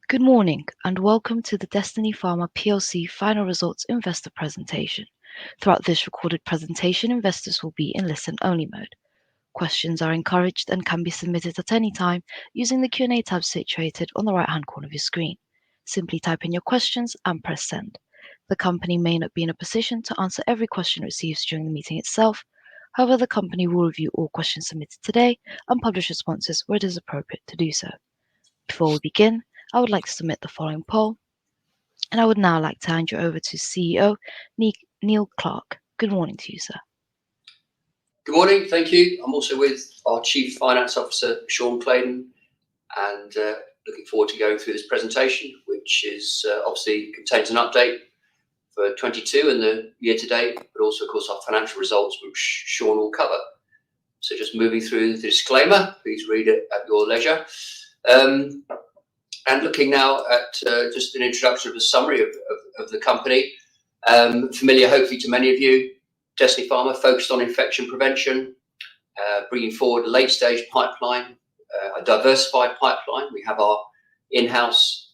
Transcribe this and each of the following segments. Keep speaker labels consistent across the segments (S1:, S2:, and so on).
S1: Good morning, and welcome to the Destiny Pharma PLC final results investor presentation. Throughout this recorded presentation, investors will be in listen-only mode. Questions are encouraged and can be submitted at any time using the Q&A tab situated on the right-hand corner of your screen. Simply type in your questions and press send. The company may not be in a position to answer every question received during the meeting itself. However, the company will review all questions submitted today and publish responses where it is appropriate to do so. Before we begin, I would like to submit the following poll, and I would now like to hand you over to CEO Neil Clark. Good morning to you, sir.
S2: Good morning, thank you. I'm also with our Chief Finance Officer, Sean Claydon, and looking forward to going through this presentation, which is obviously contains an update for 22 and the year to date, but also, of course, our financial results, which Sean will cover. So just moving through the disclaimer, please read it at your leisure. And looking now at just an introduction of a summary of the company. Familiar, hopefully, to many of you, Destiny Pharma focused on infection prevention, bringing forward a late-stage pipeline, a diversified pipeline. We have our in-house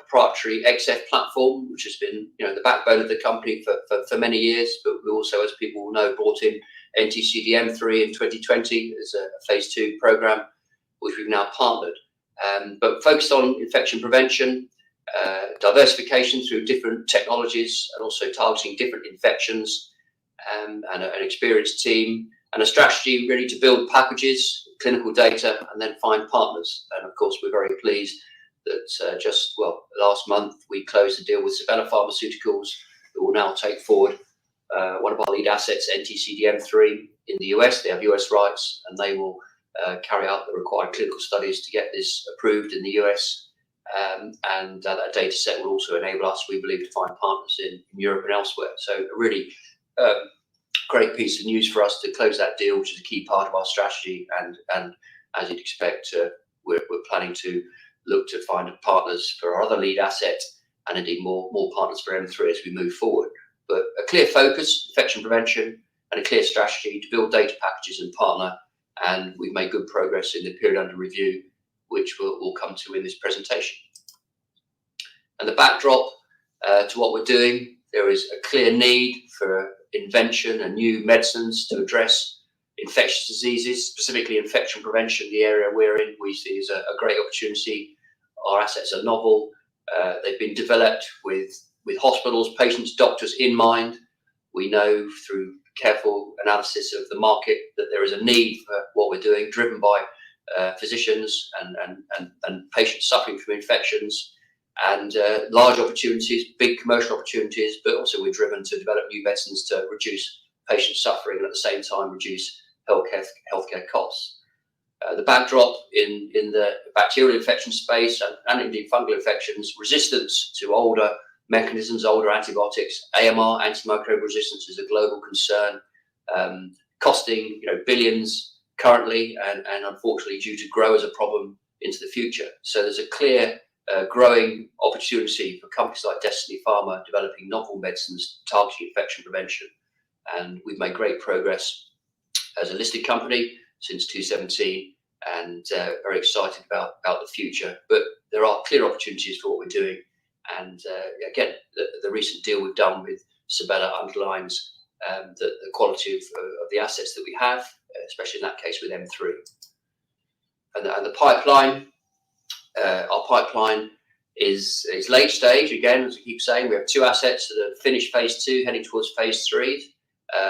S2: proprietary XF platform, which has been, the backbone of the company for many years. But we also, as people will know, brought in NTCDM3 in 2020 as a phase 2 program, which we've now partnered. But focused on infection prevention, diversification through different technologies, and also targeting different infections, and an experienced team, and a strategy really to build packages, clinical data, and then find partners. And of course, we're very pleased that last month we closed a deal with Sabella Pharmaceuticals, who will now take forward one of our lead assets, NTCDM3, in the US. They have US rights, and they will carry out the required clinical studies to get this approved in the US, and that data set will also enable us, we believe, to find partners in Europe and elsewhere. So a really great piece of news for us to close that deal, which is a key part of our strategy. And as you'd expect, we're planning to look to find partners for our other lead asset, and indeed more partners for M3 as we move forward. But a clear focus, infection prevention, and a clear strategy to build data packages and partner. And we've made good progress in the period under review, which we'll come to in this presentation. And the backdrop to what we're doing, there is a clear need for invention and new medicines to address infectious diseases, specifically infection prevention, the area we're in, we see as a great opportunity. Our assets are novel. They've been developed with hospitals, patients, doctors in mind. We know through careful analysis of the market that there is a need for what we're doing, driven by physicians and patients suffering from infections, and large opportunities, big commercial opportunities, but also we're driven to develop new medicines to reduce patient suffering and at the same time reduce healthcare costs. The backdrop in the bacterial infection space and indeed fungal infections, resistance to older mechanisms, older antibiotics, AMR, antimicrobial resistance, is a global concern, costing billions currently, and unfortunately due to grow as a problem into the future. So there's a clear growing opportunity for companies like Destiny Pharma developing novel medicines targeting infection prevention. And we've made great progress as a listed company since 2017, and very excited about the future. But there are clear opportunities for what we're doing. And again, the recent deal we've done with Sabella underlines the quality of the assets that we have, especially in that case with M3. And the pipeline, our pipeline is late stage. Again, as I keep saying, we have 2 assets that have finished phase 2, heading towards phase 3.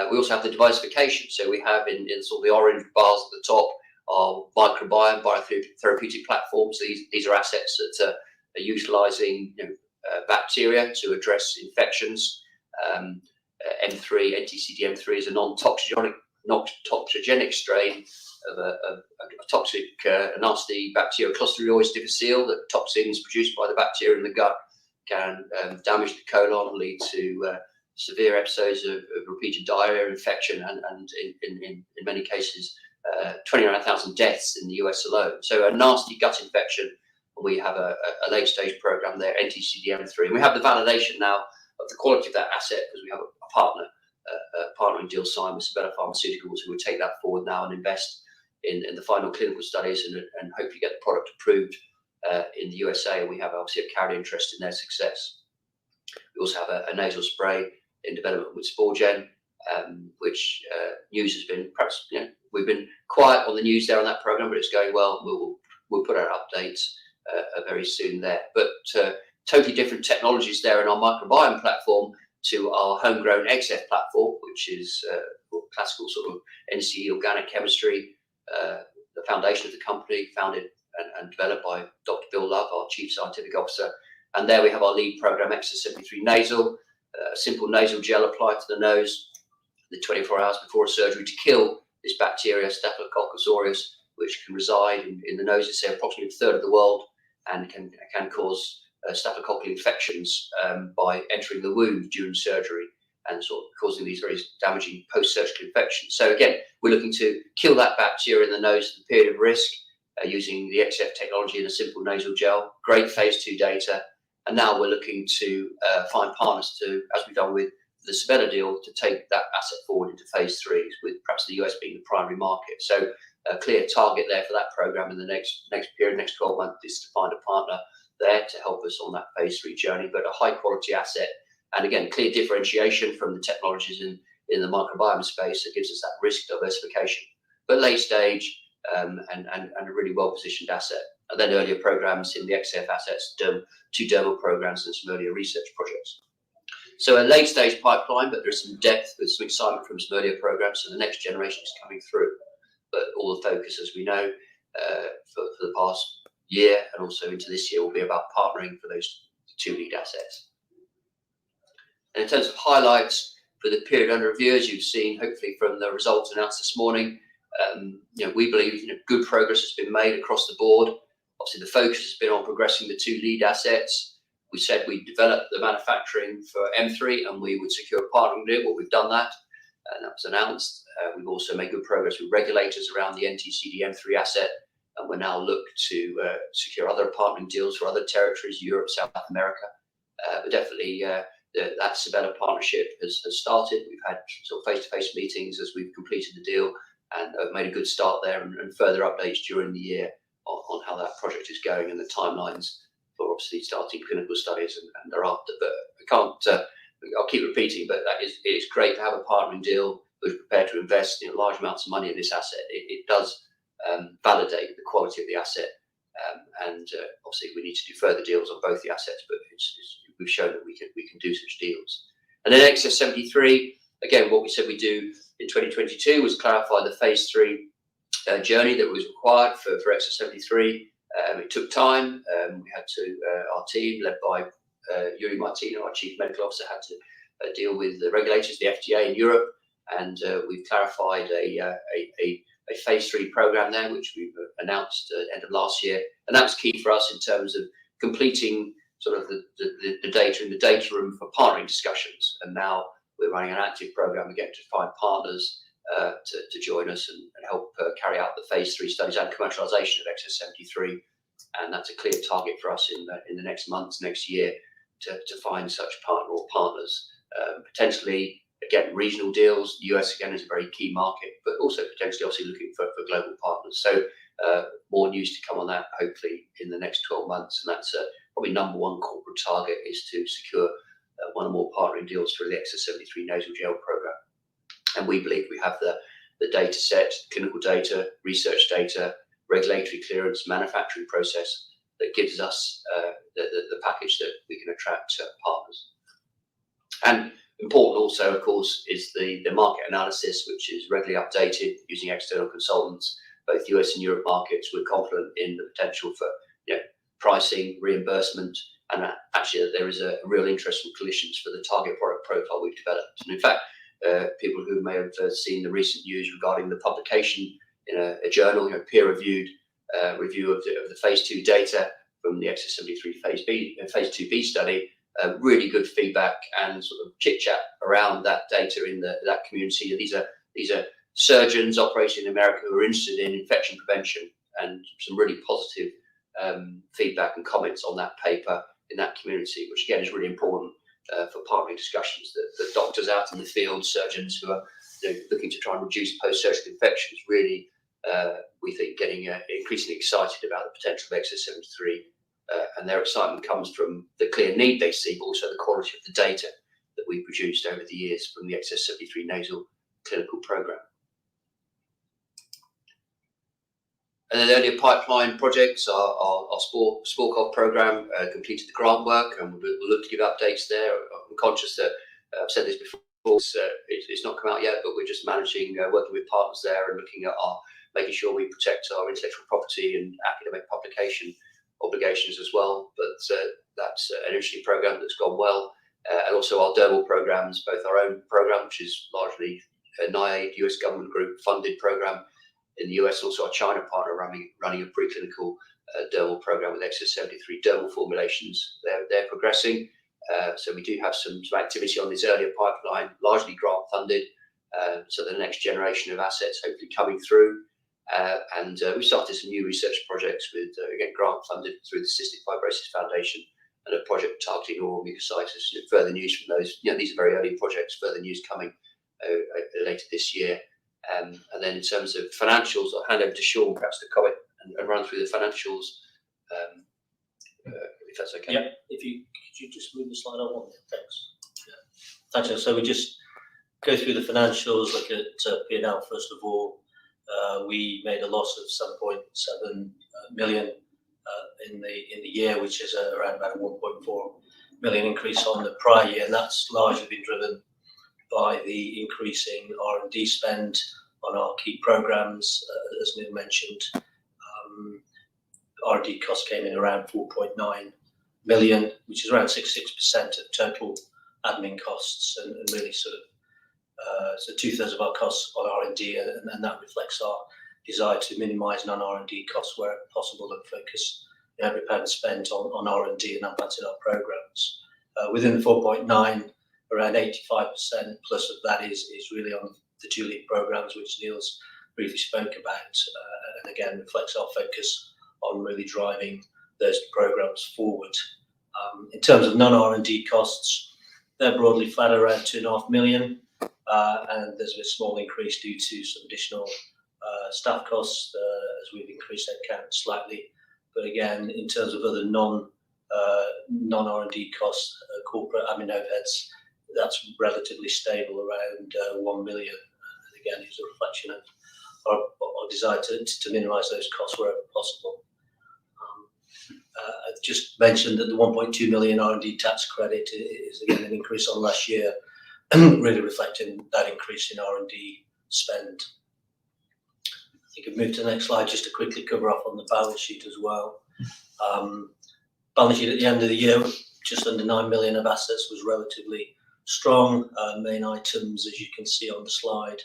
S2: We also have the diversification. So we have in sort of the orange bars at the top our microbiome biotherapeutic platforms. These are assets that are utilising bacteria to address infections. M3, NTCDM3 is a non-toxigenic strain of a toxic, nasty bacterial Clostridioides difficile. The toxins produced by the bacteria in the gut can damage the colon, lead to severe episodes of repeated diarrhea, infection, and in many cases, 29,000 deaths in the US alone. So a nasty gut infection. We have a late-stage program there, NTCDM3. And we have the validation now of the quality of that asset because we have a partnering deal signed with Sabella Pharmaceuticals, who will take that forward now and invest in the final clinical studies and hopefully get the product approved in the USA. We have obviously a carried interest in their success. We also have a nasal spray in development with Sporgen, which news has been perhaps, we've been quiet on the news there on that program, but it's going well. We'll put out updates very soon there. But totally different technologies there in our microbiome platform to our homegrown XF platform, which is classical sort of NCE organic chemistry, the foundation of the company, founded and developed by Dr. Bill Love, our Chief Scientific Officer. And there we have our lead program, XF73 nasal, a simple nasal gel applied to the nose the 24 hours before a surgery to kill this bacteria, Staphylococcus aureus, which can reside in the nose. It's approximately a third of the world and can cause staphylococcal infections by entering the wound during surgery and sort of causing these very damaging post-surgical infections. So again, we're looking to kill that bacteria in the nose at the period of risk using the XF technology in a simple nasal gel. Great phase 2 data. And now we're looking to find partners to, as we've done with the Sabella deal, to take that asset forward into phase 3, with perhaps the US being the primary market. So a clear target there for that program in the next period, next 12 months, is to find a partner there to help us on that phase 3 journey, but a high quality asset. And again, clear differentiation from the technologies in the microbiome space that gives us that risk diversification, but late stage and a really well positioned asset. And then earlier programs in the XF assets, 2 dermal programs and some earlier research projects. So a late stage pipeline, but there's some depth with some excitement from some earlier programs. So the next generation is coming through. But all the focus, as we know, for the past year and also into this year will be about partnering for those 2 lead assets. And in terms of highlights for the period under review, as you've seen, hopefully from the results announced this morning, we believe good progress has been made across the board. Obviously, the focus has been on progressing the 2 lead assets. We said we'd develop the manufacturing for M3 and we would secure a partnering deal. Well, we've done that, and that was announced. We've also made good progress with regulators around the NTCD M3 asset, and we're now look to secure other partnering deals for other territories, Europe, South America. But definitely that Sabella partnership has started. We've had sort of face-to-face meetings as we've completed the deal and made a good start there, and further updates during the year on how that project is going and the timelines for obviously starting clinical studies and thereafter. But I can't, I'll keep repeating, but it is great to have a partnering deal who's prepared to invest large amounts of money in this asset. It does validate the quality of the asset, and obviously we need to do further deals on both the assets, but we've shown that we can do such deals. And then XF73, again, what we said we do in 2022 was clarify the phase 3 journey that was required for XF73. It took time. We had to, our team led by Yuri Martino, our Chief Medical Officer, had to deal with the regulators, the FDA in Europe, and we've clarified a phase 3 program there, which we've announced at the end of last year. And that was key for us in terms of completing sort of the data in the data room for partnering discussions. And now we're running an active program again to find partners to join us and help carry out the phase 3 studies and commercialization of XF73. And that's a clear target for us in the next months, next year, to find such partner or partners. Potentially, again, regional deals. The US, again, is a very key market, but also potentially obviously looking for global partners. So more news to come on that, hopefully, in the next 12 months. And that's probably number one corporate target, is to secure one or more partnering deals for the XF73 nasal gel program. And we believe we have the data set, clinical data, research data, regulatory clearance, manufacturing process that gives us the package that we can attract partners. And important also, of course, is the market analysis, which is regularly updated using external consultants, both US and Europe markets. We're confident in the potential for pricing, reimbursement, and actually that there is a real interest from clinicians for the target product profile we've developed. And in fact, people who may have seen the recent news regarding the publication in a journal, peer-reviewed review of the phase 2 data from the XF73 phase 2b study, really good feedback and sort of chit-chat around that data in that community. These are surgeons operating in America who are interested in infection prevention, and some really positive feedback and comments on that paper in that community, which again is really important for partnering discussions. The doctors out in the field, surgeons who are looking to try and reduce post-surgical infections, really we think getting increasingly excited about the potential of XS73, and their excitement comes from the clear need they see, but also the quality of the data that we've produced over the years from the XS73 nasal clinical program. And then the earlier pipeline projects, our Sporkov program completed the grant work, and we'll look to give updates there. I'm conscious that I've said this before, it's not come out yet, but we're just managing, working with partners there and looking at making sure we protect our intellectual property and academic publication obligations as well. But that's an interesting program that's gone well. And also our dermal programs, both our own program, which is largely a NIAID US government group funded program in the US, and also our China partner running a preclinical dermal program with XS73 dermal formulations. They're progressing. So we do have some activity on this earlier pipeline, largely grant funded. So the next generation of assets hopefully coming through. And we started some new research projects with, again, grant funded through the Cystic Fibrosis Foundation, and a project targeting oral mucositis. Further news from those, these are very early projects, further news coming later this year. And then in terms of financials, I'll hand over to Sean perhaps to comment and run through the financials, if that's okay.
S3: Yeah, could you just move the slide on? Thanks. Yeah. Thanks. So we just go through the financials, look at P&L first of all. We made a loss of 7.7 million in the year, which is around about a 1.4 million increase on the prior year, and that's largely been driven by the increasing R&D spend on our key programs. As Neil mentioned, R&D costs came in around 4.9 million, which is around 66% of total admin costs, and really sort of so 2/3 of our costs on R&D, and that reflects our desire to minimise non-R&D costs where possible and focus every pound spent on R&D and advancing our programs. Within the 4.9, around 85% plus of that is really on the 2 lead programs, which Neil's briefly spoke about, and again reflects our focus on really driving those programs forward. In terms of non-R&D costs, they're broadly flat around 2.5 million, and there's a small increase due to some additional staff costs as we've increased headcount slightly. But again, in terms of other non-R&D costs, corporate admin overheads, that's relatively stable around 1 million. And again, it's a reflection of our desire to minimise those costs wherever possible. I just mentioned that the 1.2 million R&D tax credit is again an increase on last year, really reflecting that increase in R&D spend. I think I've moved to the next slide just to quickly cover off on the balance sheet as well. Balance sheet at the end of the year, just under 9 million of assets, was relatively strong. Main items, as you can see on the slide,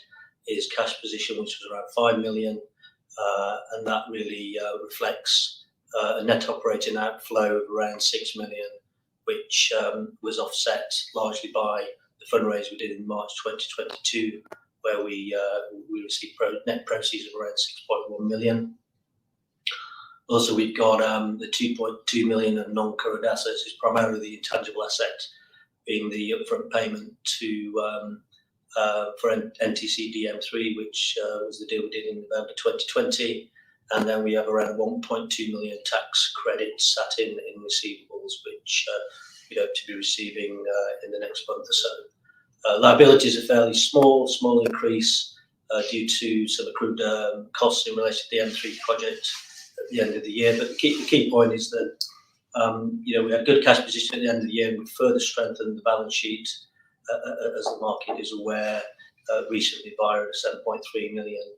S3: is cash position, which was around 5 million, and that really reflects a net operating outflow of around 6 million, which was offset largely by the fundraise we did in March 2022, where we received net proceeds of around 6.1 million. Also, we've got the 2.2 million of non-current assets, is primarily the intangible asset, being the upfront payment for NTC-DM3, which was the deal we did in November 2020. And then we have around 1.2 million tax credits sat in receivables, which we hope to be receiving in the next month or so. Liabilities are fairly small increase due to some accrued costs in relation to the M3 project at the end of the year. But the key point is that we had good cash position at the end of the year, and we further strengthened the balance sheet, as the market is aware, recently via a 7.3 million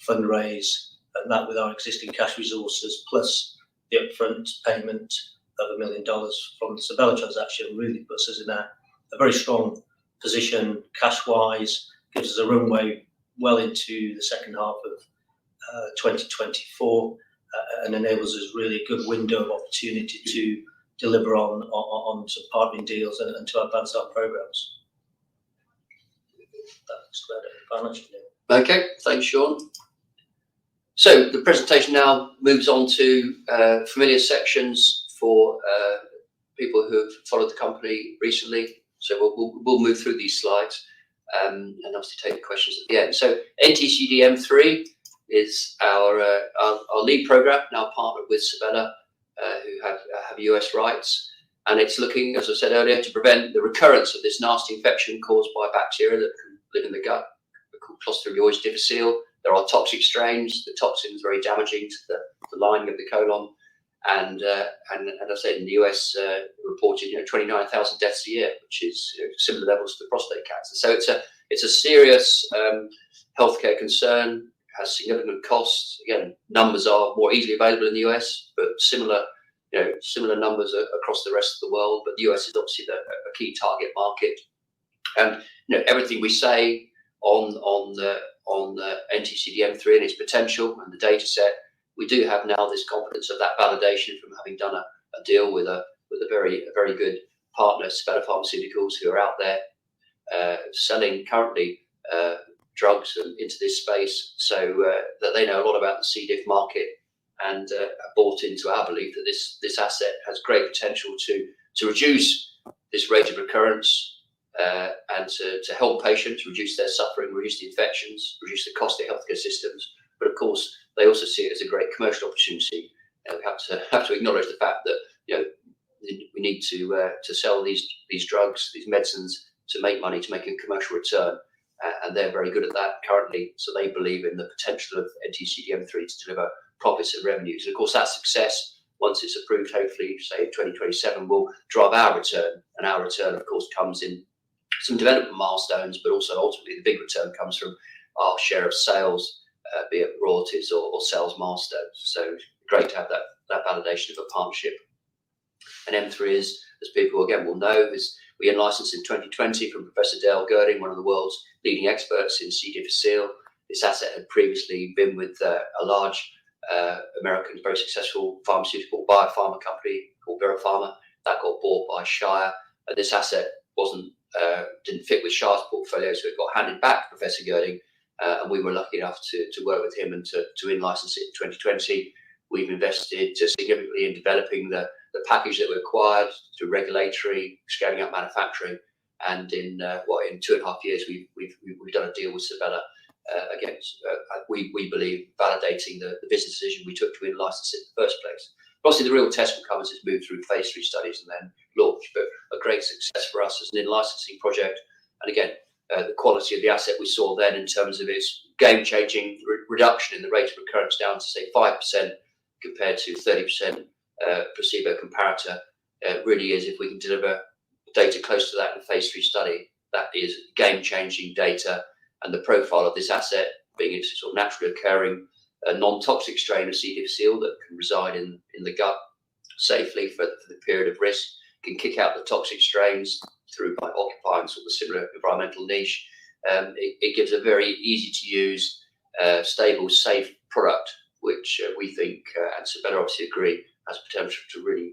S3: fundraise, and that with our existing cash resources plus the upfront payment of $1 million from the Sabella transaction really puts us in a very strong position cash-wise, gives us a runway well into the second half of 2024, and enables us really a good window of opportunity to deliver on some partnering deals and to advance our programs. That's about it financially.
S2: Okay, thanks, Sean. So the presentation now moves on to familiar sections for people who have followed the company recently. So we'll move through these slides and obviously take questions at the end. So NTC-DM3 is our lead program, now partnered with Sabella, who have US rights. And it's looking, as I said earlier, to prevent the recurrence of this nasty infection caused by bacteria that can live in the gut, called Clostridioides difficile. There are toxic strains. The toxin is very damaging to the lining of the colon. And as I said, in the US, reported 29,000 deaths a year, which is similar levels to prostate cancer. So it's a serious healthcare concern. Has significant costs. Again, numbers are more easily available in the US, but similar numbers across the rest of the world. But the US is obviously a key target market. And everything we say on NTCDM3 and its potential and the data set, we do have now this confidence of that validation from having done a deal with a very good partner, Sabella Pharmaceuticals, who are out there selling currently drugs into this space, so that they know a lot about the C. diff market and bought into our belief that this asset has great potential to reduce this rate of recurrence and to help patients reduce their suffering, reduce the infections, reduce the cost of healthcare systems. But of course, they also see it as a great commercial opportunity. We have to acknowledge the fact that we need to sell these drugs, these medicines, to make money, to make a commercial return. And they're very good at that currently. So they believe in the potential of NTCDM3 to deliver profits and revenues. And of course, that success, once it's approved, hopefully, say 2027, will drive our return. And our return, of course, comes in some development milestones, but also ultimately the big return comes from our share of sales, be it royalties or sales milestones. So great to have that validation of a partnership. And M3 is, as people again will know, we licensed in 2020 from Professor Dale Girding, one of the world's leading experts in C. difficile. This asset had previously been with a large American, very successful pharmaceutical biopharma company called Pharma that got bought by Shire. This asset didn't fit with Shire's portfolio, so it got handed back to Professor Girding, and we were lucky enough to work with him and to in-license it in 2020. We've invested significantly in developing the package that we acquired through regulatory, scaling up manufacturing, and in 2.5 years we've done a deal with Sabella. Again, we believe validating the business decision we took to in-license it in the first place. Obviously, the real test will come as it's moved through phase 3 studies and then launch. But a great success for us as an in-licensing project. And again, the quality of the asset we saw then in terms of its game-changing reduction in the rate of recurrence down to say 5% compared to 30% placebo comparator really is, if we can deliver data close to that in a phase 3 study, that is game-changing data. And the profile of this asset, being a sort of naturally occurring non-toxic strain of C. difficile that can reside in the gut safely for the period of risk, can kick out the toxic strains through by occupying sort of similar environmental niche. It gives a very easy to use, stable, safe product, which we think, and Sabella obviously agree, has potential to really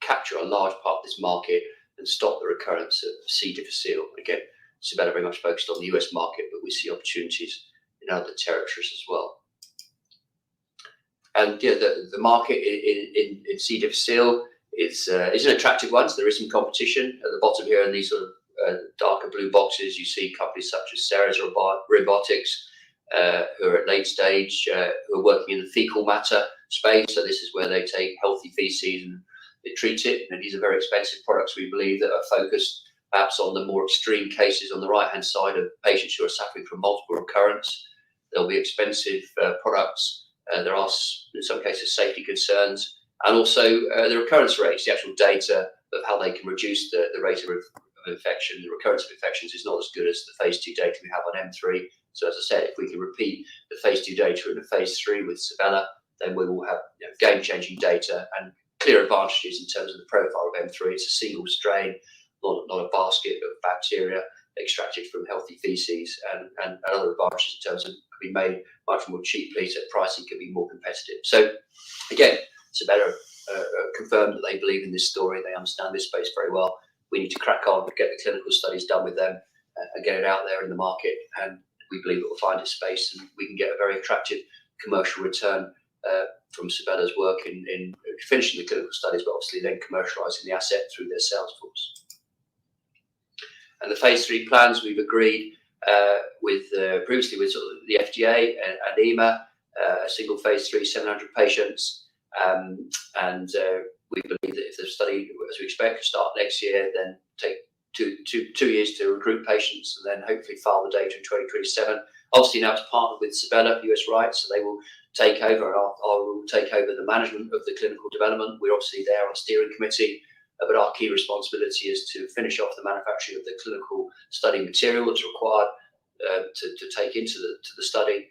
S2: capture a large part of this market and stop the recurrence of C. difficile. Again, Sabella very much focused on the US market, but we see opportunities in other territories as well. And the market in C. difficile is an attractive one. So there is some competition at the bottom here in these sort of darker blue boxes. You see companies such as Ceres or Robotics, who are at late stage, who are working in the fecal matter space. So this is where they take healthy feces and they treat it. And these are very expensive products, we believe, that are focused perhaps on the more extreme cases on the right-hand side of patients who are suffering from multiple recurrence. There'll be expensive products. There are, in some cases, safety concerns, and also the recurrence rates, the actual data of how they can reduce the rate of infection, the recurrence of infections is not as good as the phase 2 data we have on M3. So as I said, if we can repeat the phase 2 data in the phase 3 with Sabella, then we will have game-changing data and clear advantages in terms of the profile of M3. It's a single strain, not a basket of bacteria extracted from healthy feces, and other advantages in terms of can be made much more cheaply, so pricing can be more competitive. So again, Sabella confirmed that they believe in this story. They understand this space very well. We need to crack on, get the clinical studies done with them, and get it out there in the market. And we believe it will find its space, and we can get a very attractive commercial return from Sabella's work in finishing the clinical studies, but obviously then commercialising the asset through their sales force. And the phase 3 plans we've agreed previously with sort of the FDA and EMA, a single phase 3, 700 patients, and we believe that if the study, as we expect, to start next year, then take two years to recruit patients, and then hopefully file the data in 2027. Obviously now it's partnered with Sabella, US rights, so they will take over, and I will take over the management of the clinical development. We're obviously there on a steering committee, but our key responsibility is to finish off the manufacturing of the clinical study material that's required to take into the study.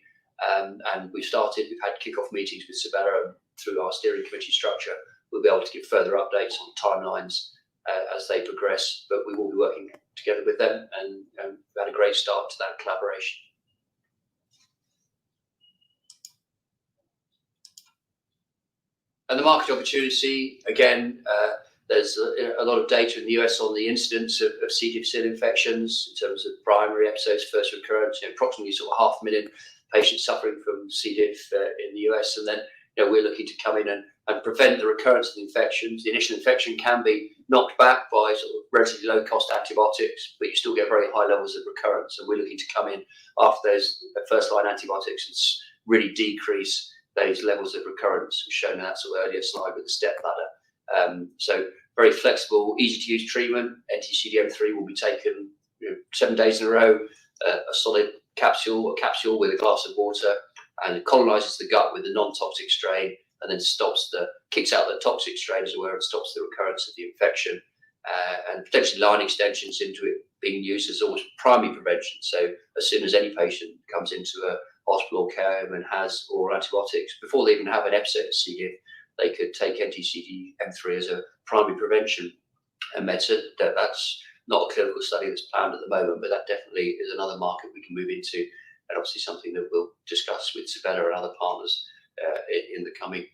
S2: And we've had kick-off meetings with Sabella, and through our steering committee structure, we'll be able to give further updates on timelines as they progress, but we will be working together with them, and we've had a great start to that collaboration. And the market opportunity, again, there's a lot of data in the US on the incidence of C. difficile infections in terms of primary episodes, first recurrence, approximately sort of 500,000 patients suffering from C. diff in the US. And then we're looking to come in and prevent the recurrence of the infections. The initial infection can be knocked back by sort of relatively low cost antibiotics, but you still get very high levels of recurrence. And we're looking to come in after those first line antibiotics and really decrease those levels of recurrence. We've shown that sort of earlier slide with the step ladder. So very flexible, easy to use treatment. Anti-CDM3 will be taken 7 days in a row, a solid capsule with a glass of water, and it colonizes the gut with the non-toxic strain, and then kicks out the toxic strain as well, and stops the recurrence of the infection, and potentially line extensions into it being used as almost primary prevention. So as soon as any patient comes into a hospital or care home and has oral antibiotics, before they even have an episode of C. diff, they could take anti-CDM3 as a primary prevention medicine. That's not a clinical study that's planned at the moment, but that definitely is another market we can move into, and obviously something that we'll discuss with Sabella and other partners in the coming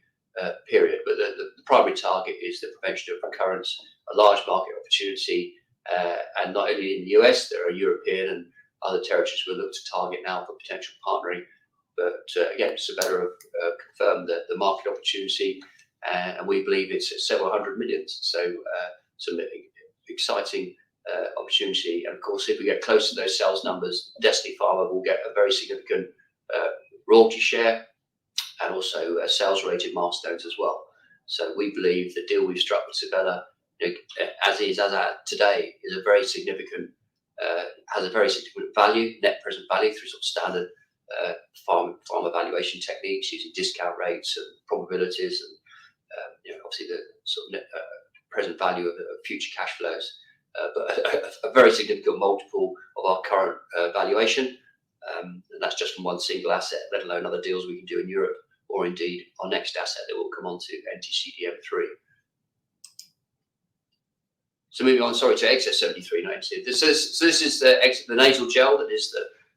S2: period. But the primary target is the prevention of recurrence, a large market opportunity, and not only in the US, there are European and other territories we'll look to target now for potential partnering. But again, Sabella have confirmed the market opportunity, and we believe it's at several hundred millions. So some exciting opportunity. And of course, if we get close to those sales numbers, Destiny Pharma will get a very significant royalty share, and also sales related milestones as well. So we believe the deal we've struck with Sabella, as at today, is a very significant, has a very significant value, net present value, through sort of standard pharma valuation techniques using discount rates and probabilities, and obviously the sort of present value of future cash flows, but a very significant multiple of our current valuation, and that's just from one single asset, let alone other deals we can do in Europe, or indeed our next asset that will come on to, anti-CDM3. So moving on, to XF7390. This is the nasal gel that is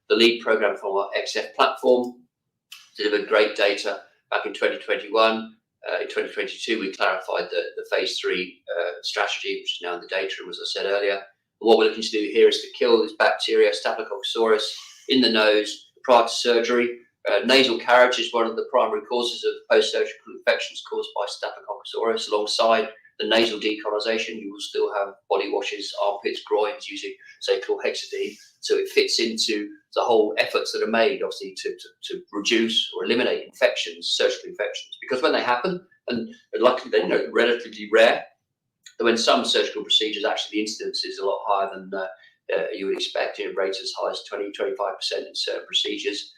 S2: the lead program from our XF platform. Delivered great data back in 2021. In 2022, we clarified the phase 3 strategy, which is now in the data room, as I said earlier. And what we're looking to do here is to kill this bacteria, Staphylococcus aureus, in the nose prior to surgery. Nasal carriage is one of the primary causes of post-surgical infections caused by Staphylococcus aureus. Alongside the nasal decolonization, you will still have body washes, armpits, groins using, say, chlorhexidine. So it fits into the whole efforts that are made, obviously, to reduce or eliminate infections, surgical infections. Because when they happen, and luckily they're relatively rare, when some surgical procedures, actually the incidence is a lot higher than you would expect, rates as high as 20-25% in certain procedures.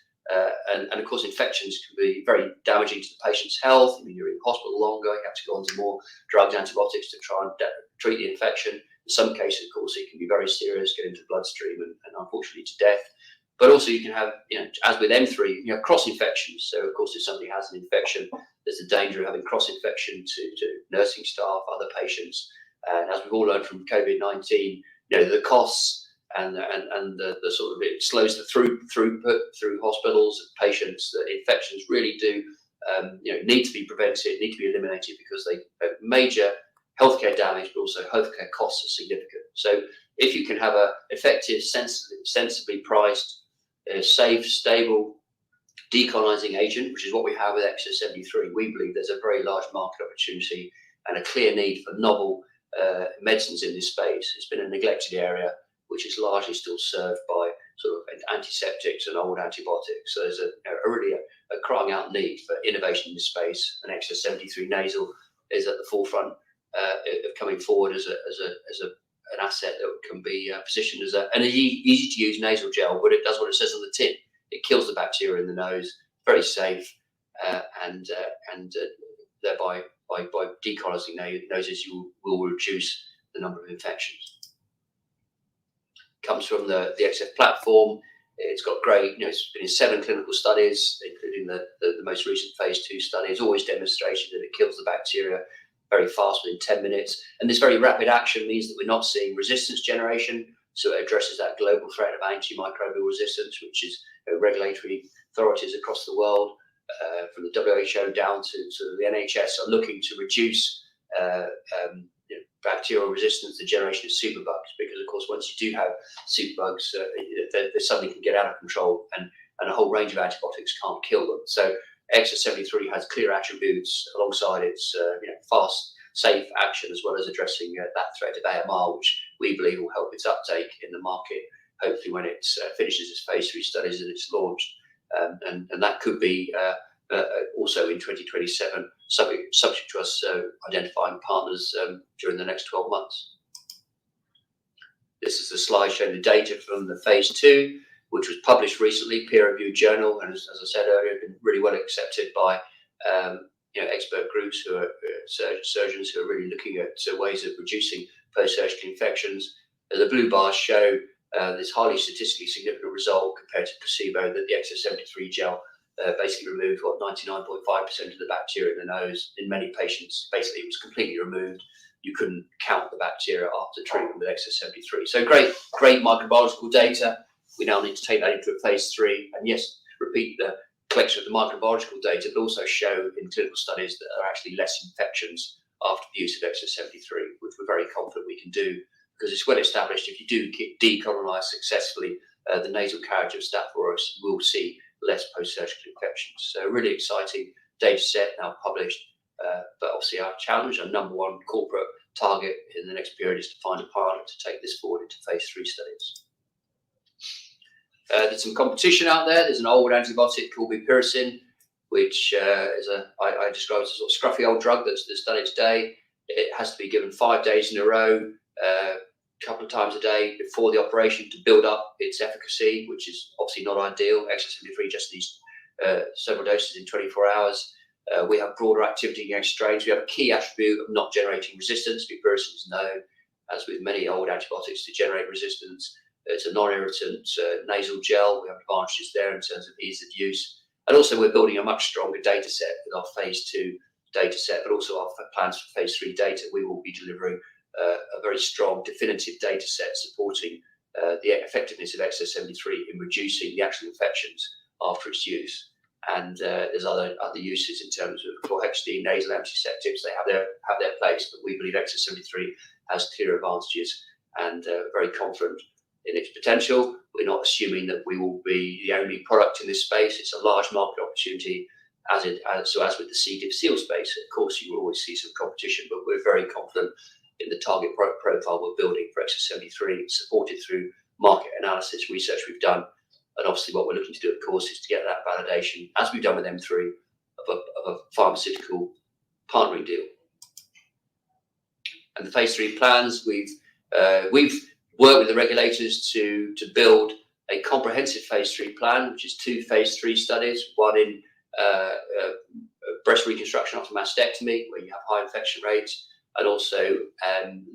S2: And of course, infections can be very damaging to the patient's health. I mean, you're in hospital longer, you have to go on to more drugs, antibiotics to try and treat the infection. In some cases, of course, it can be very serious, get into the bloodstream and unfortunately to death. But also you can have, as with M3, cross infections. So of course, if somebody has an infection, there's a danger of having cross infection to nursing staff, other patients. And as we've all learned from COVID-19, the costs and the sort of, it slows the throughput through hospitals and patients. The infections really do need to be prevented, need to be eliminated, because they have major healthcare damage, but also healthcare costs are significant. So if you can have an effective, sensibly priced, safe, stable decolonizing agent, which is what we have with XF73, we believe there's a very large market opportunity and a clear need for novel medicines in this space. It's been a neglected area, which is largely still served by sort of antiseptics and old antibiotics. So there's a really crying out need for innovation in this space. And XS73 nasal is at the forefront of coming forward as an asset that can be positioned as an easy to use nasal gel, but it does what it says on the tin. It kills the bacteria in the nose, very safe, and thereby by decolonising noses, you will reduce the number of infections. Comes from the XF platform. It's got great, it's been in 7 clinical studies, including the most recent phase 2 study. It's always demonstrated that it kills the bacteria very fast, within 10 minutes. And this very rapid action means that we're not seeing resistance generation. So it addresses that global threat of antimicrobial resistance, which is regulatory authorities across the world, from the WHO down to the NHS, are looking to reduce bacterial resistance, the generation of superbugs, because of course once you do have superbugs, they suddenly can get out of control, and a whole range of antibiotics can't kill them. So XS73 has clear attributes alongside its fast, safe action, as well as addressing that threat of AMR, which we believe will help its uptake in the market, hopefully when it finishes its phase 3 studies and it's launched. And that could be also in 2027, subject to us identifying partners during the next 12 months. This is a slide showing the data from the phase 2, which was published recently, peer-reviewed journal, and as I said earlier, been really well accepted by expert groups who are surgeons who are really looking at ways of reducing post-surgical infections. The blue bars show this highly statistically significant result compared to placebo, that the XS73 gel basically removed 99.5% of the bacteria in the nose. In many patients, basically it was completely removed. You couldn't count the bacteria after treatment with XS73. So great microbiological data. We now need to take that into a phase 3, and yes, repeat the collection of the microbiological data, but also show in clinical studies that there are actually less infections after the use of XS73, which we're very confident we can do, because it's well established if you do decolonize successfully the nasal carriage of Staph aureus, you will see less post-surgical infections. So a really exciting data set now published, but obviously our challenge, our number one corporate target in the next period, is to find a partner to take this forward into phase 3 studies. There's some competition out there. There's an old antibiotic called bepirosin, which is I describe as a sort of scruffy old drug that's done it today. It has to be given 5 days in a row, a couple of times a day before the operation to build up its efficacy, which is obviously not ideal. XS73 just needs several doses in 24 hours. We have broader activity against strains. We have a key attribute of not generating resistance. Bepirosin is known, as with many old antibiotics, to generate resistance. It's a non-irritant nasal gel. We have advantages there in terms of ease of use. And also we're building a much stronger data set with our phase 2 data set, but also our plans for phase 3 data. We will be delivering a very strong definitive data set supporting the effectiveness of XS73 in reducing the actual infections after its use. And there's other uses in terms of chlorhexidine, nasal antiseptics. They have their place, but we believe XS73 has clear advantages, and very confident in its potential. We're not assuming that we will be the only product in this space. It's a large market opportunity, as with the C. difficile space. Of course, you will always see some competition, but we're very confident in the target profile we're building for XS73, supported through market analysis research we've done. And obviously what we're looking to do, of course, is to get that validation, as we've done with M3, of a pharmaceutical partnering deal. And the phase 3 plans, we've worked with the regulators to build a comprehensive phase 3 plan, which is 2 phase 3 studies, one in breast reconstruction after mastectomy, where you have high infection rates, and also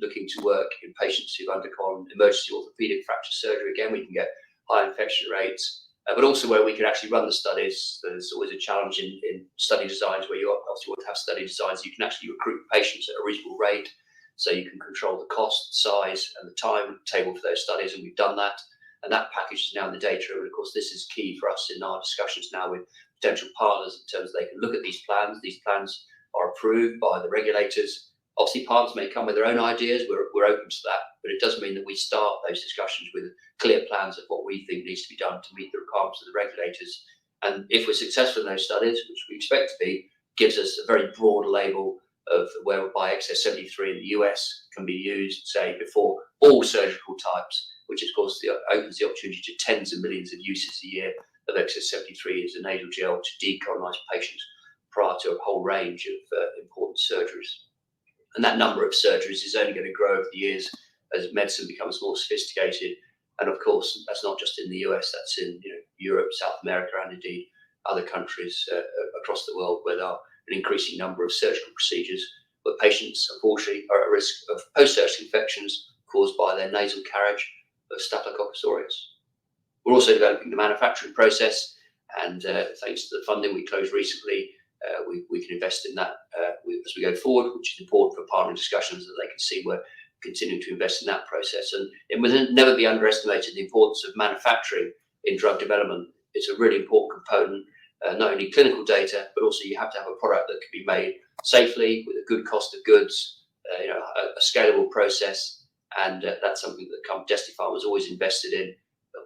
S2: looking to work in patients who've undergone emergency orthopedic fracture surgery. Again, we can get high infection rates, but also where we can actually run the studies. There's always a challenge in study designs where you obviously want to have study designs. You can actually recruit patients at a reasonable rate, so you can control the cost, size, and the timetable for those studies, and we've done that. And that package is now in the data, and of course this is key for us in our discussions now with potential partners in terms of they can look at these plans. These plans are approved by the regulators. Obviously, partners may come with their own ideas. We're open to that, but it does mean that we start those discussions with clear plans of what we think needs to be done to meet the requirements of the regulators. And if we're successful in those studies, which we expect to be, gives us a very broad label of whereby XS73 in the US can be used, say, before all surgical types, which of course opens the opportunity to tens of millions of uses a year of XS73 as a nasal gel to decolonise patients prior to a whole range of important surgeries. And that number of surgeries is only going to grow over the years as medicine becomes more sophisticated. And of course, that's not just in the US, that's in Europe, South America, and indeed other countries across the world where there are an increasing number of surgical procedures where patients, unfortunately, are at risk of post-surgical infections caused by their nasal carriage of Staphylococcus aureus. We're also developing the manufacturing process, and thanks to the funding we closed recently, we can invest in that as we go forward, which is important for partnering discussions that they can see we're continuing to invest in that process. And it will never be underestimated the importance of manufacturing in drug development. It's a really important component, not only clinical data, but also you have to have a product that can be made safely with a good cost of goods, a scalable process, and that's something that Destiny Pharma has always invested in.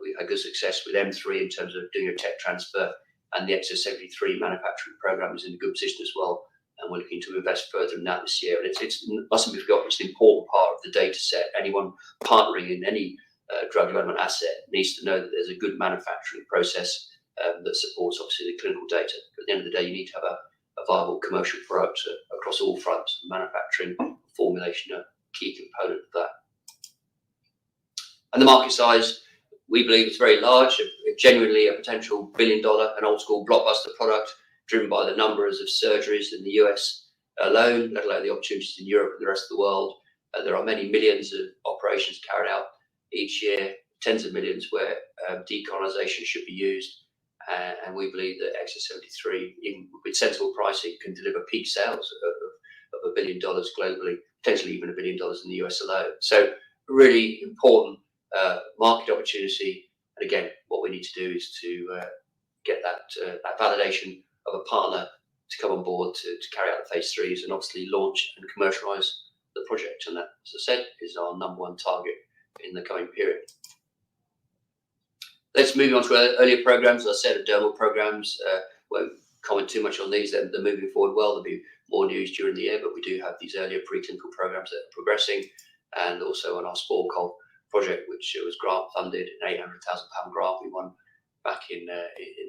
S2: We've had good success with M3 in terms of doing a tech transfer, and the XS73 manufacturing program is in a good position as well, and we're looking to invest further in that this year. And it mustn't be forgotten, it's an important part of the data set. Anyone partnering in any drug development asset needs to know that there's a good manufacturing process that supports obviously the clinical data. But at the end of the day, you need to have a viable commercial product across all fronts. Manufacturing, formulation, a key component of that. And the market size, we believe, is very large, genuinely a potential billion-dollar and old-school blockbuster product driven by the numbers of surgeries in the US alone, let alone the opportunities in Europe and the rest of the world. There are many millions of operations carried out each year, tens of millions where decolonisation should be used. And we believe that XS73, even with sensible pricing, can deliver peak sales of $1 billion globally, potentially even $1 billion in the US alone. So really important market opportunity. And again, what we need to do is to get that validation of a partner to come on board to carry out the phase 3s and obviously launch and commercialise the project. And that, as I said, is our #1 target in the coming period. Let's move on to earlier programs. As I said, dermal programs, won't comment too much on these. They're moving forward well. There'll be more news during the year, but we do have these earlier preclinical programs that are progressing, and also on our Spore Col project, which was grant funded, an £800,000 grant we won back in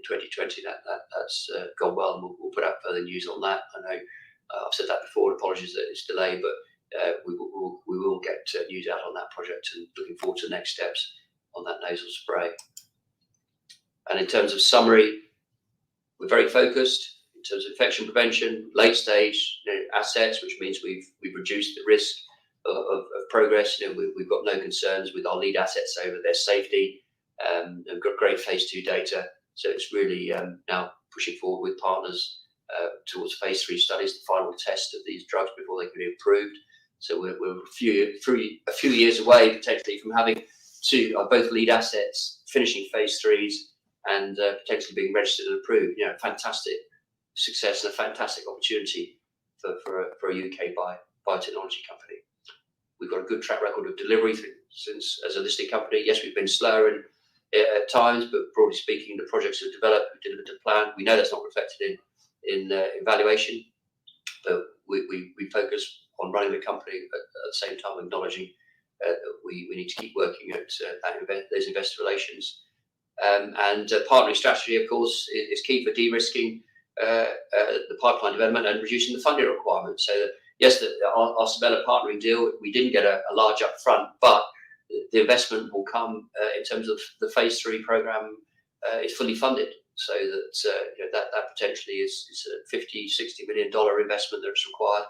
S2: 2020. That's gone well, and we'll put out further news on that. I know I've said that before. Apologies that it's delayed, but we will get news out on that project, and looking forward to the next steps on that nasal spray. And in terms of summary, we're very focused in terms of infection prevention, late stage assets, which means we've reduced the risk of progress. We've got no concerns with our lead assets over their safety. We've got great phase 2 data, so it's really now pushing forward with partners towards phase 3 studies, the final test of these drugs before they can be approved. So we're a few years away potentially from having both lead assets finishing phase 3s and potentially being registered and approved. Fantastic success and a fantastic opportunity for a UK biotechnology company. We've got a good track record of delivery since as a listed company. Yes, we've been slower at times, but broadly speaking, the projects have developed, we've delivered to plan. We know that's not reflected in valuation, but we focus on running the company at the same time acknowledging that we need to keep working at those investor relations. And partnering strategy, of course, is key for de-risking the pipeline development and reducing the funding requirements. So that, yes, our Sabella partnering deal, we didn't get a large upfront, but the investment will come in terms of the phase 3 program is fully funded. So that potentially is a $50-60 million investment that's required,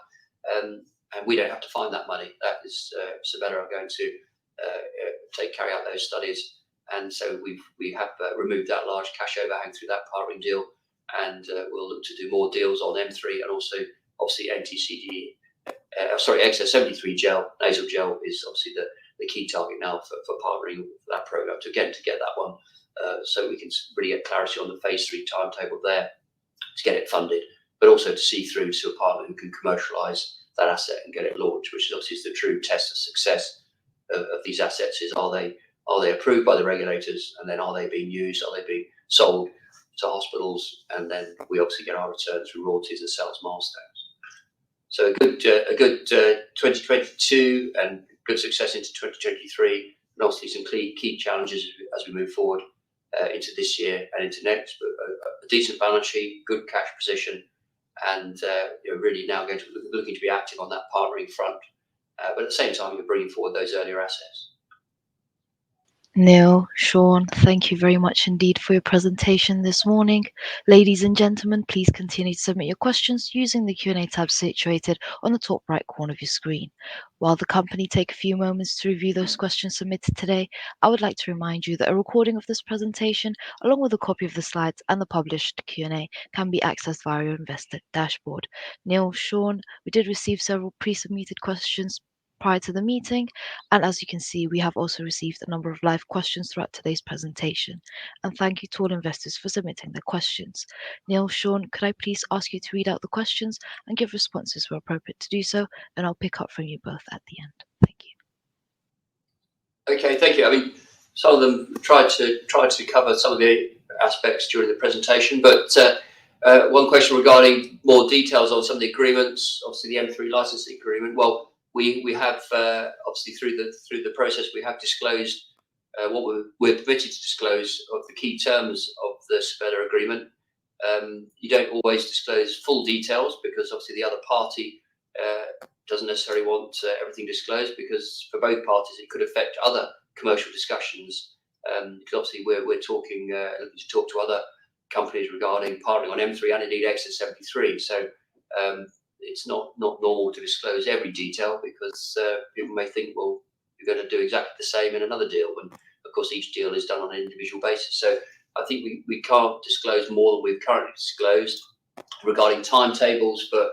S2: and we don't have to find that money. That is Sabella are going to carry out those studies. And so we have removed that large cash overhang through that partnering deal, and we'll look to do more deals on M3 and also obviously XS73 gel, nasal gel is obviously the key target now for partnering for that program to get that one, so we can really get clarity on the phase 3 timetable there to get it funded, but also to see through to a partner who can commercialise that asset and get it launched, which is obviously the true test of success of these assets. Is are they approved by the regulators, and then are they being used? Are they being sold to hospitals? And then we obviously get our returns through royalties and sales milestones. So a good 2022 and good success into 2023. and obviously some key challenges as we move forward into this year and into next. But a decent balance sheet, good cash position, and really now going to looking to be active on that partnering front. But at the same time, you're bringing forward those earlier assets.
S1: Neil, Sean, thank you very much indeed for your presentation this morning. Ladies and gentlemen, please continue to submit your questions using the Q&A tab situated on the top right corner of your screen. While the company take a few moments to review those questions submitted today, I would like to remind you that a recording of this presentation, along with a copy of the slides and the published Q&A, can be accessed via your investor dashboard. Neil, Sean, we did receive several pre-submitted questions prior to the meeting, and as you can see, we have also received a number of live questions throughout today's presentation. And thank you to all investors for submitting their questions. Neil, Sean, could I please ask you to read out the questions and give responses where appropriate to do so, and I'll pick up from you both at the end. Thank you.
S2: Okay, thank you. I mean, some of them tried to cover some of the aspects during the presentation, but one question regarding more details on some of the agreements, obviously the M3 licensing agreement. Well, we have obviously through the process we have disclosed what we're permitted to disclose of the key terms of the Sabella agreement. You don't always disclose full details because obviously the other party doesn't necessarily want everything disclosed, because for both parties it could affect other commercial discussions. Because obviously we're looking to talk to other companies regarding partnering on M3 and indeed XS73. So it's not normal to disclose every detail, because people may think, well, you're going to do exactly the same in another deal, when of course each deal is done on an individual basis. So I think we can't disclose more than we've currently disclosed regarding timetables for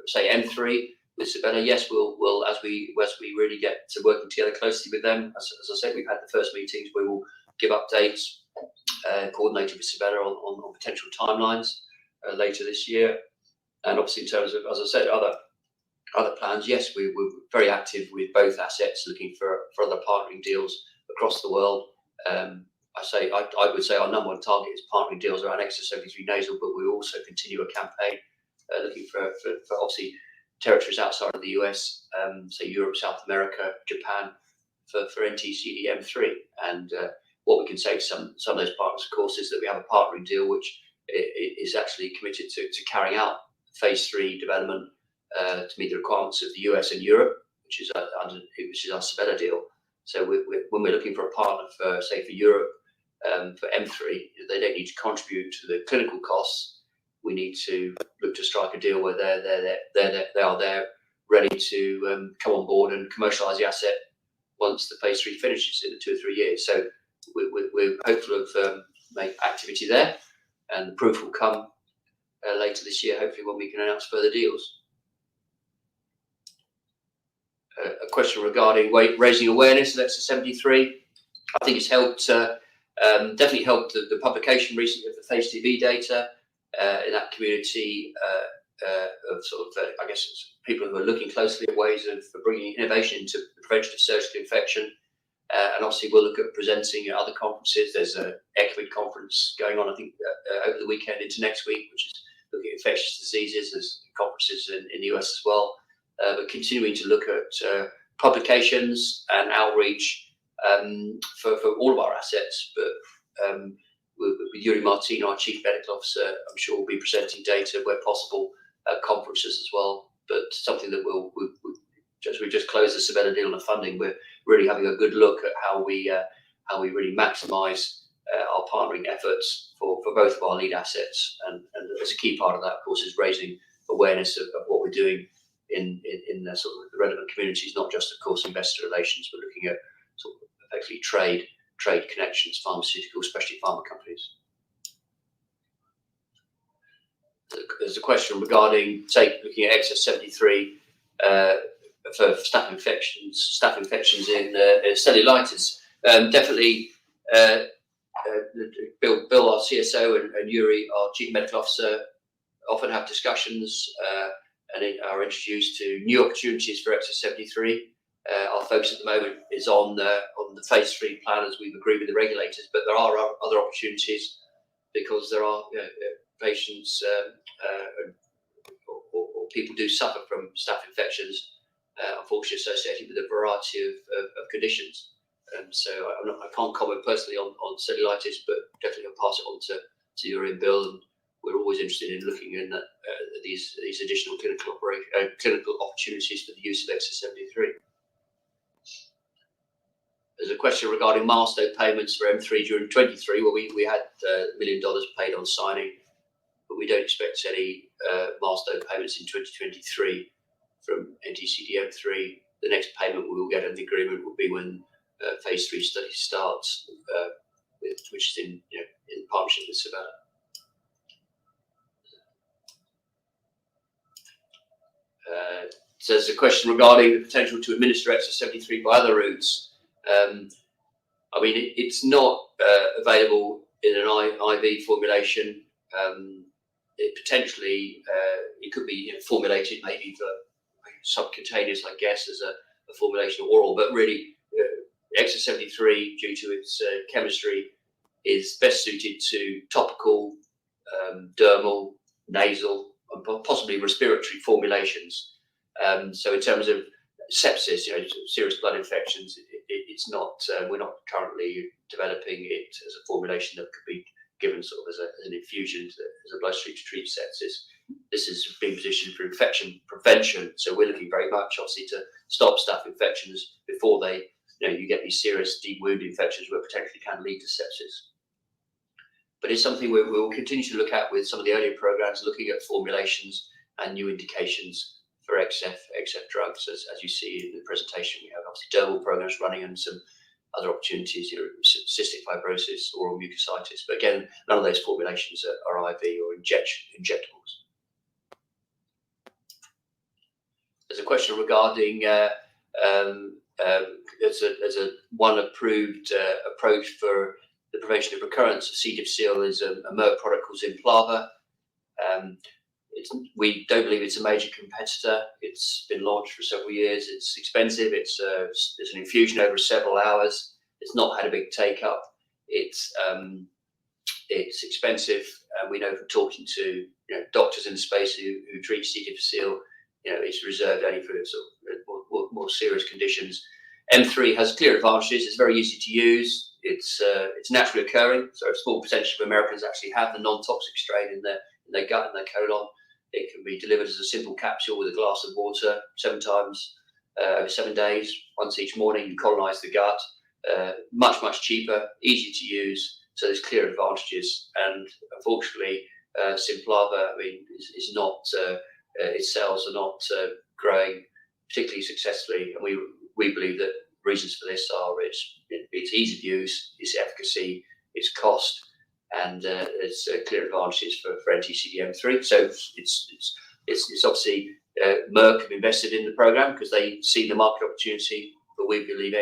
S2: say M3 with Sabella. Yes, we'll as we really get to working together closely with them, as I said, we've had the first meetings, we will give updates coordinated with Sabella on potential timelines later this year. And obviously, in terms of, as I said, other plans, yes, we're very active with both assets, looking for other partnering deals across the world. I would say our number one target is partnering deals around XS73 nasal, but we also continue a campaign looking for obviously territories outside of the US, say Europe, South America, Japan, for NTCD M3. And what we can say to some of those partners, of course, is that we have a partnering deal which is actually committed to carrying out phase 3 development to meet the requirements of the US and Europe, which is our Sabella deal. So when we're looking for a partner for, say, for Europe, for M3, they don't need to contribute to the clinical costs. We need to look to strike a deal where they are there ready to come on board and commercialise the asset once the phase 3 finishes in 2 or 3 years. So we're hopeful of make activity there, and the proof will come later this year, hopefully, when we can announce further deals. A question regarding raising awareness of XS73. I think it's helped, definitely helped the publication recently of the phase 2B data in that community of I guess it's people who are looking closely at ways of bringing innovation into the prevention of surgical infection. And obviously we'll look at presenting at other conferences. There's a ECVID conference going on, I think, over the weekend into next week, which is looking at infectious diseases. There's conferences in the US as well. But continuing to look at publications and outreach for all of our assets. But with Yuri Martino, our Chief Medical Officer, I'm sure we'll be presenting data where possible at conferences as well. But something that we've just closed the Sabella deal on the funding. We're really having a good look at how we really maximise our partnering efforts for both of our lead assets. And as a key part of that, of course, is raising awareness of what we're doing in the sort of the relevant communities, not just, of course, investor relations, but looking at sort of effectively trade connections, pharmaceutical, specialty pharma companies. There's a question regarding, say, looking at XS73 for staph infections in cellulitis. Definitely, Bill, our CSO, and Yuri, our Chief Medical Officer, often have discussions and are introduced to new opportunities for XS73. Our focus at the moment is on the phase 3 plan, as we've agreed with the regulators, but there are other opportunities, because there are patients or people do suffer from staph infections, unfortunately associated with a variety of conditions. So I can't comment personally on cellulitis, but definitely I'll pass it on to you and Bill. And we're always interested in looking in these additional clinical opportunities for the use of XS73. There's a question regarding milestone payments for M3 during 23. Well, we had $1 million paid on signing, but we don't expect any milestone payments in 2023 from NTCDM3. The next payment we will get in the agreement will be when phase 3 study starts, which is in partnership with Savannah. So there's a question regarding the potential to administer XS73 by other routes. I mean, it's not available in an IV formulation. It potentially it could be formulated maybe for subcutaneous, I guess, as a formulation of oral, but really XS73, due to its chemistry, is best suited to topical, dermal, nasal, and possibly respiratory formulations. So in terms of sepsis, serious blood infections, it's not. We're not currently developing it as a formulation that could be given sort of as an infusion as a bloodstream to treat sepsis. This is being positioned for infection prevention. So we're looking very much, obviously, to stop staph infections before they, you get these serious deep wound infections where potentially can lead to sepsis. But it's something we will continue to look at with some of the earlier programs, looking at formulations and new indications for XF drugs. As you see in the presentation, we have obviously dermal programs running and some other opportunities, cystic fibrosis, oral mucositis. But again, none of those formulations are IV or injectables. There's a question regarding there's a one approved approach for the prevention of recurrence of C. difficile is a Merck product called Zimplava. We don't believe it's a major competitor. It's been launched for several years. It's expensive. It's an infusion over several hours. It's not had a big take up. It's expensive, and we know from talking to doctors in the space who treat C. difficile, it's reserved only for sort of more serious conditions. M3 has clear advantages. It's very easy to use. It's naturally occurring, so a small percentage of Americans actually have the non-toxic strain in their gut and their colon. It can be delivered as a simple capsule with a glass of water 7 times over 7 days. Once each morning, you colonize the gut. Much cheaper, easy to use. So there's clear advantages. And unfortunately, Zimplava, is not. Its sales are not growing particularly successfully, and we believe that reasons for this are its ease of use, its efficacy, its cost, and its clear advantages for NTCDM3. So it's obviously Merck have invested in the program because they see the market opportunity, but we believe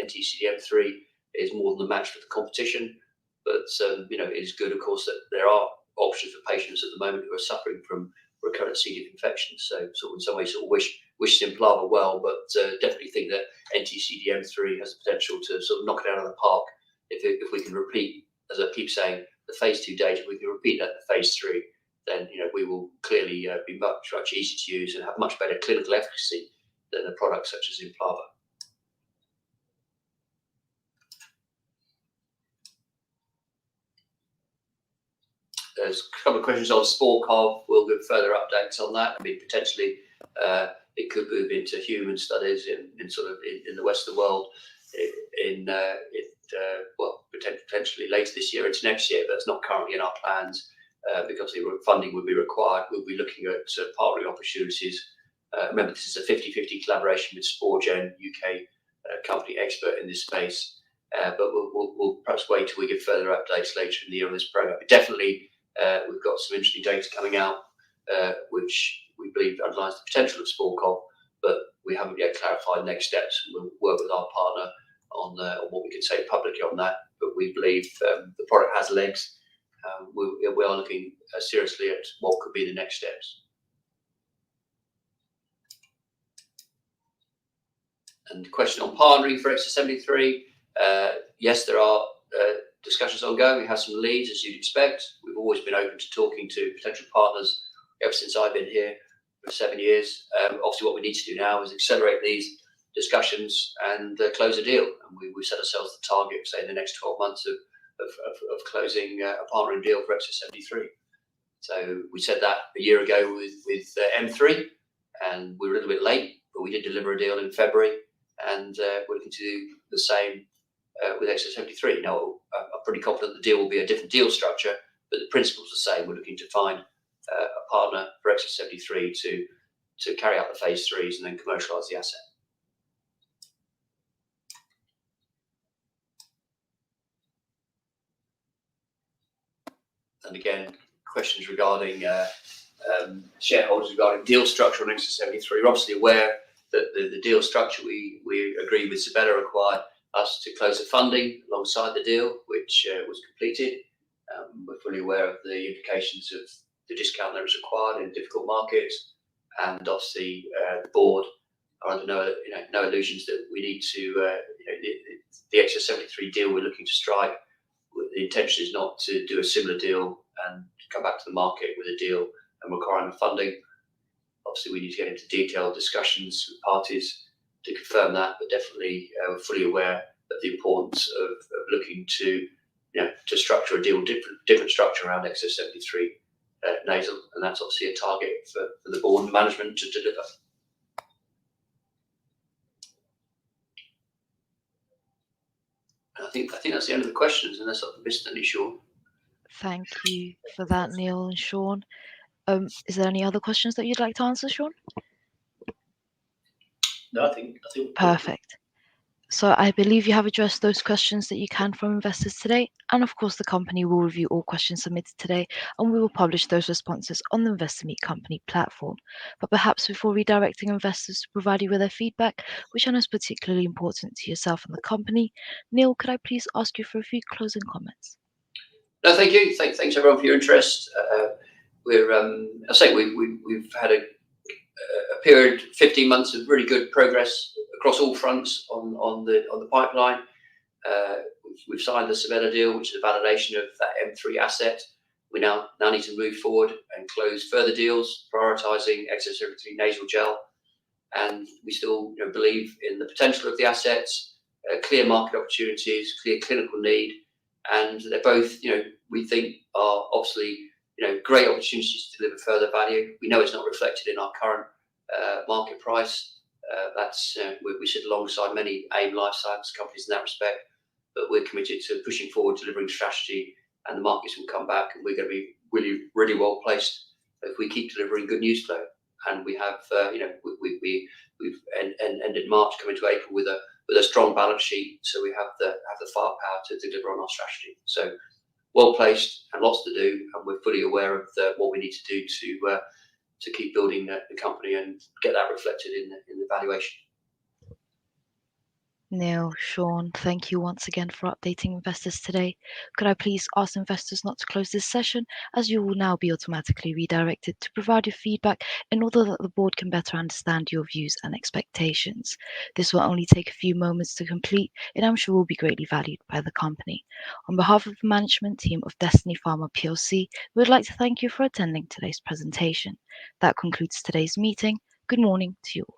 S2: NTCDM3 is more than a match for the competition. But it is good, of course, that there are options for patients at the moment who are suffering from recurrent C. diff infections. So in some ways, wish Zimplava well, but definitely think that NTCDM3 has the potential to sort of knock it out of the park if we can repeat, as I keep saying, the phase 2 data. If we can repeat that in the phase 3, then we will clearly be much easier to use and have much better clinical efficacy than a product such as Zimplava. There's a couple of questions on Sporkov. We'll give further updates on that. Potentially it could move into human studies in the Western world potentially later this year into next year. But it's not currently in our plans because the funding would be required. We'll be looking at partnering opportunities. Remember, this is a 50-50 collaboration with Sporgen, UK company expert in this space. But we'll perhaps wait till we give further updates later in the year on this program. But definitely, we've got some interesting data coming out, which we believe underlines the potential of Sporkov, but we haven't yet clarified next steps. We'll work with our partner on what we can say publicly on that. But we believe the product has legs. We are looking seriously at what could be the next steps. And the question on partnering for XS73. Yes, there are discussions ongoing. We have some leads, as you'd expect. We've always been open to talking to potential partners ever since I've been here for 7 years. Obviously, what we need to do now is accelerate these discussions and close a deal. And we set ourselves the target, say, in the next 12 months of closing a partnering deal for Exit 73. So we said that a year ago with M3, and we were a little bit late, but we did deliver a deal in February, and we're looking to do the same with Exit 73. Now, I'm pretty confident the deal will be a different deal structure, but the principle's the same. We're looking to find a partner for Exit 73 to carry out the phase 3s and then commercialise the asset. And again, questions regarding shareholders regarding deal structure on Exit 73. We're obviously aware that the deal structure we agreed with Sabella required us to close the funding alongside the deal, which was completed. We're fully aware of the implications of the discount that was required in difficult markets, and obviously the board are under no illusions that we need to the Exit 73 deal we're looking to strike. The intention is not to do a similar deal and come back to the market with a deal and requiring funding. Obviously, we need to get into detailed discussions with parties to confirm that, but definitely we're fully aware of the importance of looking to structure a deal, different structure around Exit 73 nasal, and that's obviously a target for the board and management to deliver. I think that's the end of the questions, unless I've missed any, Sean.
S1: Thank you for that, Neil and Sean. Is there any other questions that you'd like to answer, Sean?
S3: No, I think
S1: Perfect. So I believe you have addressed those questions that you can from investors today, and of course the company will review all questions submitted today, and we will publish those responses on the Investor Meet Company platform. But perhaps before redirecting investors to provide you with their feedback, which I know is particularly important to yourself and the company, Neil, could I please ask you for a few closing comments?
S2: No, thank you. Thanks everyone for your interest. We've had a period, 15 months of really good progress across all fronts on the pipeline. We've signed the Sabella deal, which is a validation of that M3 asset. We now need to move forward and close further deals, prioritising Exit 73 nasal gel, and we still believe in the potential of the assets, clear market opportunities, clear clinical need, and they're both, we think are obviously, great opportunities to deliver further value. We know it's not reflected in our current market price. We sit alongside many AIM life science companies in that respect, but we're committed to pushing forward, delivering strategy, and the markets will come back, and we're going to be really well placed if we keep delivering good news flow. And we have, we've ended March, coming to April with a strong balance sheet, so we have the firepower to deliver on our strategy. So well placed and lots to do, and we're fully aware of what we need to do to keep building the company and get that reflected in the valuation.
S1: Neil, Sean, thank you once again for updating investors today. Could I please ask investors not to close this session, as you will now be automatically redirected to provide your feedback in order that the board can better understand your views and expectations. This will only take a few moments to complete, and I'm sure will be greatly valued by the company. On behalf of the management team of Destiny Pharma PLC, we would like to thank you for attending today's presentation. That concludes today's meeting. Good morning to you all.